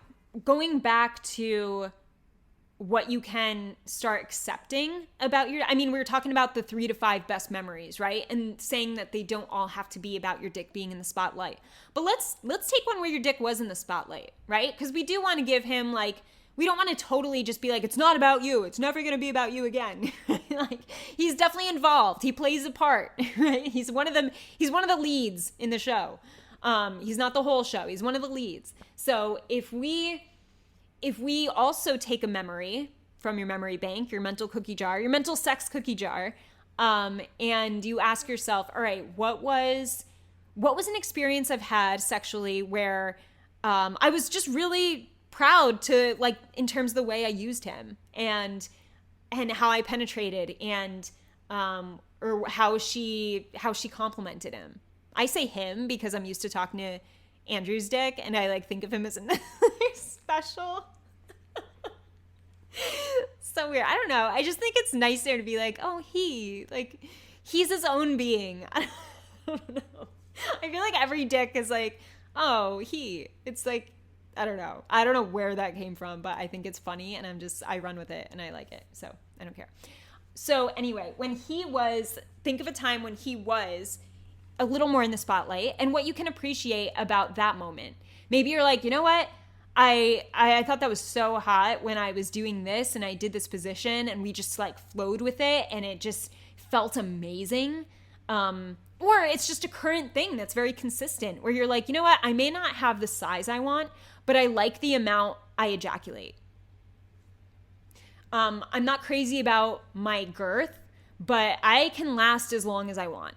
going back to what you can start accepting about your, I mean, we were talking about the 3 to 5 best memories, right? And saying that they don't all have to be about your dick being in the spotlight. But let's take one where your dick was in the spotlight, right? Because we do want to give him like, we don't want to totally just be like, it's not about you. It's never going to be about you again. Like, he's definitely involved. He plays a part, right? He's one of the leads in the show. He's not the whole show. He's one of the leads. So if we also take a memory from your memory bank, your mental cookie jar, your mental sex cookie jar, and you ask yourself, all right, what was an experience I've had sexually where I was just really proud to, like, in terms of the way I used him and how I penetrated and or how she complimented him. I say him because I'm used to talking to Andrew's dick and I like think of him as another special. So weird. I don't know. I just think it's nicer to be like, oh, he's his own being. I don't know. I feel like every dick is like, oh, it's like, I don't know. I don't know where that came from, but I think it's funny and I run with it and I like it. So I don't care. So anyway, think of a time when he was a little more in the spotlight and what you can appreciate about that moment. Maybe you're like, you know what? I thought that was so hot when I was doing this and I did this position and we just like flowed with it and it just felt amazing. Or it's just a current thing that's very consistent where you're like, you know what? I may not have the size I want, but I like the amount I ejaculate. I'm not crazy about my girth, but I can last as long as I want.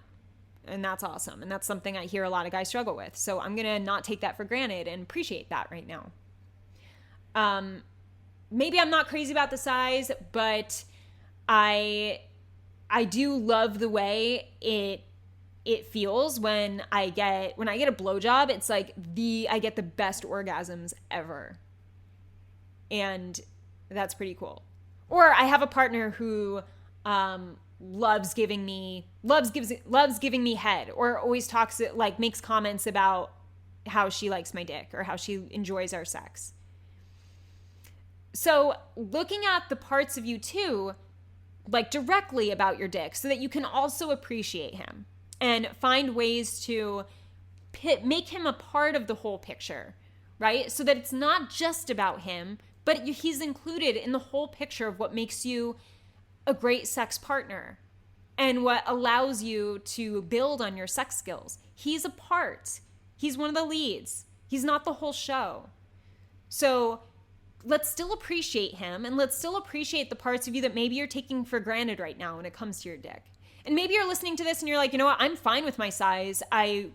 And that's awesome. And that's something I hear a lot of guys struggle with. So I'm going to not take that for granted and appreciate that right now. Maybe I'm not crazy about the size, but I do love the way it feels when I get a blowjob. It's like I get the best orgasms ever. And that's pretty cool. Or I have a partner who loves giving me head, or always makes comments about how she likes my dick or how she enjoys our sex. So looking at the parts of you too, like directly about your dick, so that you can also appreciate him and find ways to make him a part of the whole picture, right? So that it's not just about him, but he's included in the whole picture of what makes you a great sex partner and what allows you to build on your sex skills. He's a part. He's one of the leads. He's not the whole show. So let's still appreciate him and let's still appreciate the parts of you that maybe you're taking for granted right now when it comes to your dick. And maybe you're listening to this and you're like, you know what? I'm fine with my size. And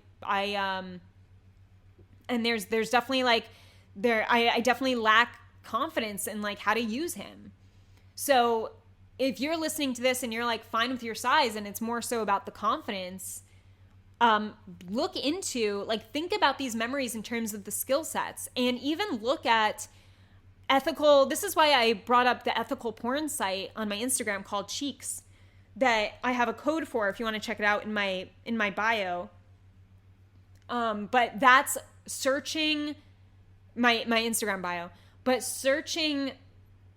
there's definitely I definitely lack confidence in like how to use him. So if you're listening to this and you're like fine with your size and it's more so about the confidence, look into, like, think about these memories in terms of the skill sets and even look at ethical. This is why I brought up the ethical porn site on my Instagram called Cheeks that I have a code for if you want to check it out in my bio. But that's searching my Instagram bio, but searching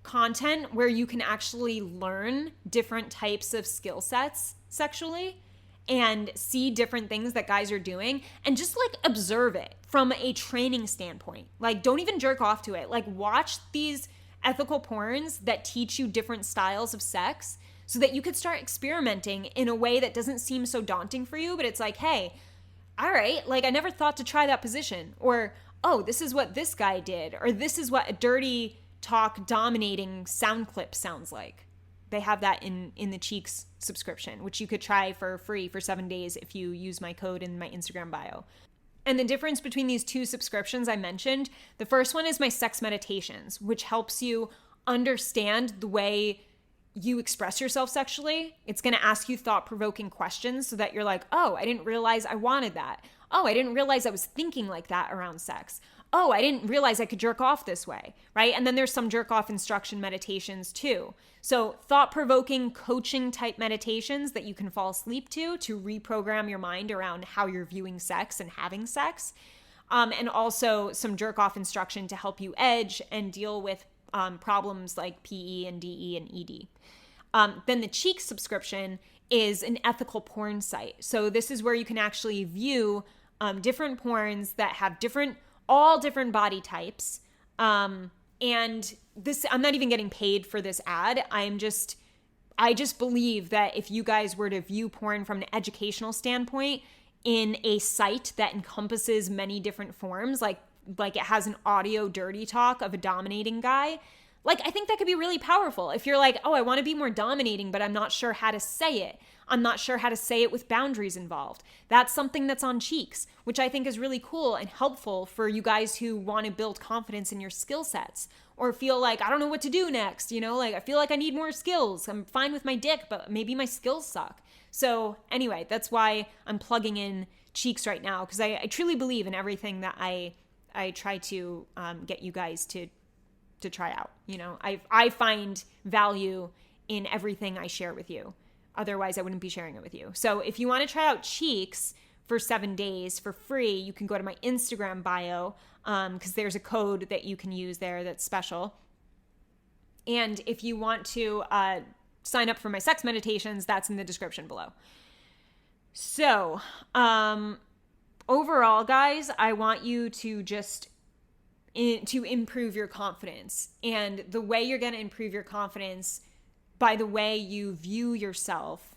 content where you can actually learn different types of skill sets sexually and see different things that guys are doing and just like observe it from a training standpoint. Like, don't even jerk off to it. Like, watch these ethical porns that teach you different styles of sex so that you could start experimenting in a way that doesn't seem so daunting for you, but it's like, hey, all right, like I never thought to try that position, or, oh, this is what this guy did, or this is what a dirty talk dominating sound clip sounds like. They have that in the Cheeks subscription, which you could try for free for 7 days if you use my code in my Instagram bio. And the difference between these two subscriptions I mentioned, the first one is my sex meditations, which helps you understand the way you express yourself sexually. It's going to ask you thought-provoking questions so that you're like, oh, I didn't realize I wanted that. Oh, I didn't realize I was thinking like that around sex. Oh, I didn't realize I could jerk off this way, right? And then there's some jerk off instruction meditations too. So thought-provoking coaching type meditations that you can fall asleep to reprogram your mind around how you're viewing sex and having sex. And also some jerk off instruction to help you edge and deal with problems like PE and DE and ED. Then the Cheeks subscription is an ethical porn site. So this is where you can actually view different porns that have all different body types. And this, I'm not even getting paid for this ad. I just believe that if you guys were to view porn from an educational standpoint in a site that encompasses many different forms, like it has an audio dirty talk of a dominating guy, like I think that could be really powerful. If you're like, oh, I want to be more dominating, but I'm not sure how to say it. I'm not sure how to say it with boundaries involved. That's something that's on Cheeks, which I think is really cool and helpful for you guys who want to build confidence in your skill sets or feel like, I don't know what to do next. Like I feel like I need more skills. I'm fine with my dick, but maybe my skills suck. So anyway, that's why I'm plugging in Cheeks right now, because I truly believe in everything that I try to get you guys to try out. I find value in everything I share with you. Otherwise, I wouldn't be sharing it with you. So if you want to try out Cheeks for 7 days for free, you can go to my Instagram bio because there's a code that you can use there that's special. And if you want to sign up for my sex meditations, that's in the description below. So overall, guys, I want you to just to improve your confidence. And the way you're going to improve your confidence by the way you view yourself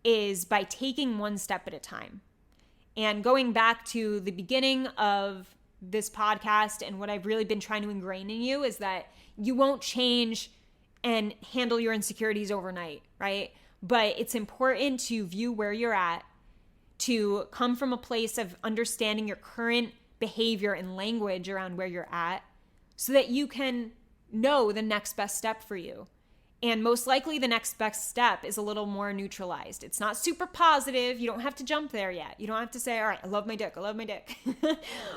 is by taking one step at a time. And going back to the beginning of this podcast and what I've really been trying to ingrain in you is that you won't change and handle your insecurities overnight, right? But it's important to view where you're at, to come from a place of understanding your current behavior and language around where you're at so that you can know the next best step for you. And most likely the next best step is a little more neutralized. It's not super positive. You don't have to jump there yet. You don't have to say, all right, I love my dick. I love my dick.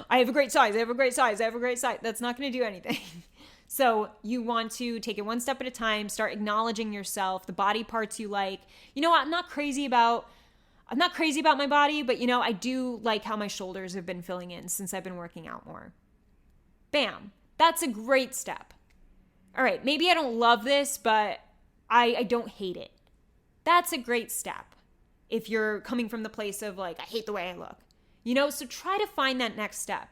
I have a great size. I have a great size. I have a great size. That's not going to do anything. So you want to take it one step at a time, start acknowledging yourself, the body parts you like. You know what? I'm not crazy about my body, but I do like how my shoulders have been filling in since I've been working out more. Bam. That's a great step. All right, maybe I don't love this, but I don't hate it. That's a great step if you're coming from the place of like, I hate the way I look. So try to find that next step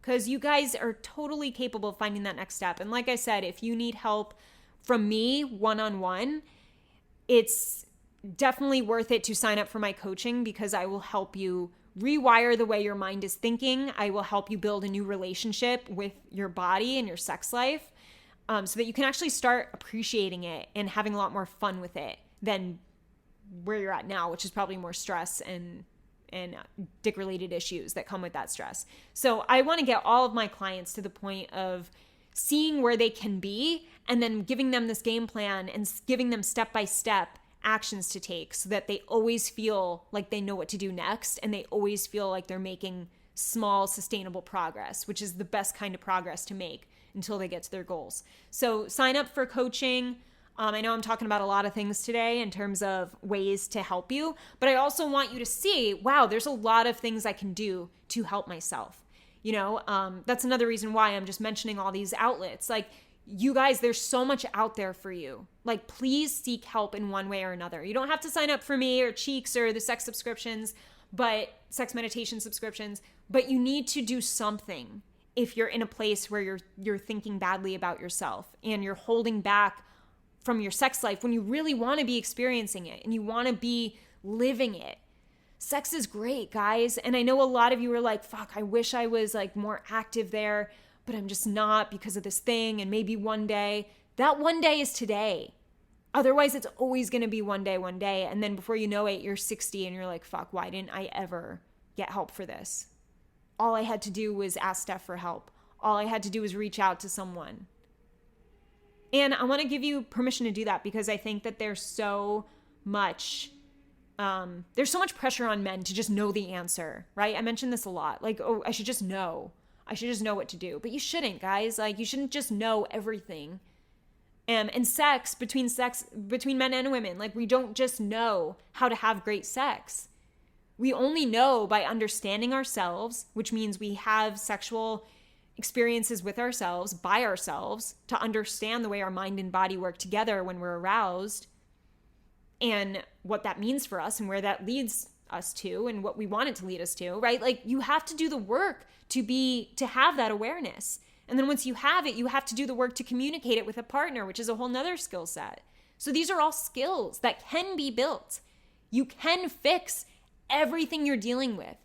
because you guys are totally capable of finding that next step. And like I said, if you need help from me one-on-one, it's definitely worth it to sign up for my coaching because I will help you rewire the way your mind is thinking. I will help you build a new relationship with your body and your sex life. So that you can actually start appreciating it and having a lot more fun with it than where you're at now, which is probably more stress and dick-related issues that come with that stress. So I want to get all of my clients to the point of seeing where they can be and then giving them this game plan and giving them step-by-step actions to take so that they always feel like they know what to do next and they always feel like they're making small, sustainable progress, which is the best kind of progress to make until they get to their goals. So sign up for coaching. I know I'm talking about a lot of things today in terms of ways to help you, but I also want you to see, wow, there's a lot of things I can do to help myself. That's another reason why I'm just mentioning all these outlets. Like, you guys, there's so much out there for you. Like, please seek help in one way or another. You don't have to sign up for me or Cheeks or the sex meditation subscriptions, but you need to do something if you're in a place where you're thinking badly about yourself and you're holding back from your sex life when you really want to be experiencing it and you want to be living it. Sex is great, guys. And I know a lot of you are like, fuck, I wish I was like more active there, but I'm just not because of this thing. And maybe one day, that one day is today. Otherwise, it's always going to be one day. And then before you know it, you're 60 and you're like, fuck, why didn't I ever get help for this? All I had to do was ask Steph for help. All I had to do was reach out to someone. And I want to give you permission to do that because I think that there's so much pressure on men to just know the answer, right? I mentioned this a lot. Like, oh, I should just know. I should just know what to do. But you shouldn't, guys. Like, you shouldn't just know everything. And sex, between men and women, like, we don't just know how to have great sex. We only know by understanding ourselves, which means we have sexual experiences with ourselves, by ourselves, to understand the way our mind and body work together when we're aroused and what that means for us and where that leads us to and what we want it to lead us to, right? Like, you have to do the work to have that awareness. And then once you have it, you have to do the work to communicate it with a partner, which is a whole nother skill set. So these are all skills that can be built. You can fix everything you're dealing with.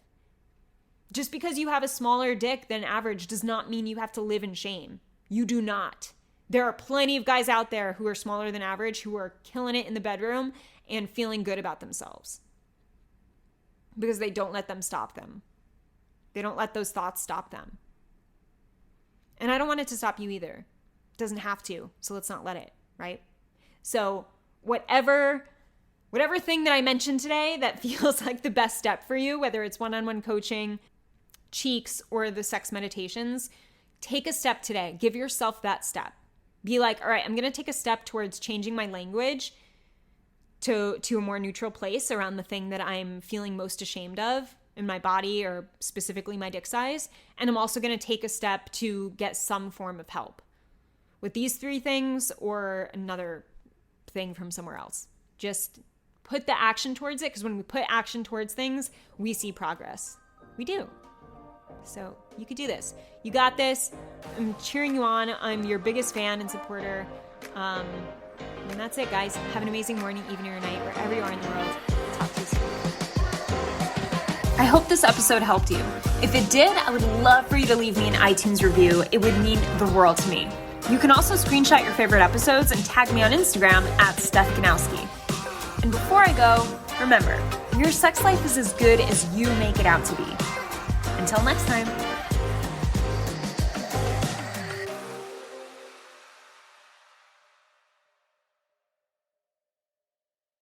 Just because you have a smaller dick than average does not mean you have to live in shame. You do not. There are plenty of guys out there who are smaller than average who are killing it in the bedroom and feeling good about themselves because they don't let them stop them. They don't let those thoughts stop them. And I don't want it to stop you either. It doesn't have to, so let's not let it, right? So whatever thing that I mentioned today that feels like the best step for you, whether it's one-on-one coaching, cheeks, or the sex meditations, take a step today. Give yourself that step. Be like, all right, I'm going to take a step towards changing my language to a more neutral place around the thing that I'm feeling most ashamed of in my body, or specifically my dick size. And I'm also going to take a step to get some form of help with these 3 things or another thing from somewhere else. Just put the action towards it, because when we put action towards things, we see progress. We do. So you could do this. You got this. I'm cheering you on. I'm your biggest fan and supporter. And that's it, guys. Have an amazing morning, evening, or night, wherever you are in the world. Talk to you soon. I hope this episode helped you. If it did, I would love for you to leave me an iTunes review. It would mean the world to me. You can also screenshot your favorite episodes and tag me on Instagram @StephKanowski. And before I go, remember, your sex life is as good as you make it out to be. Until next time.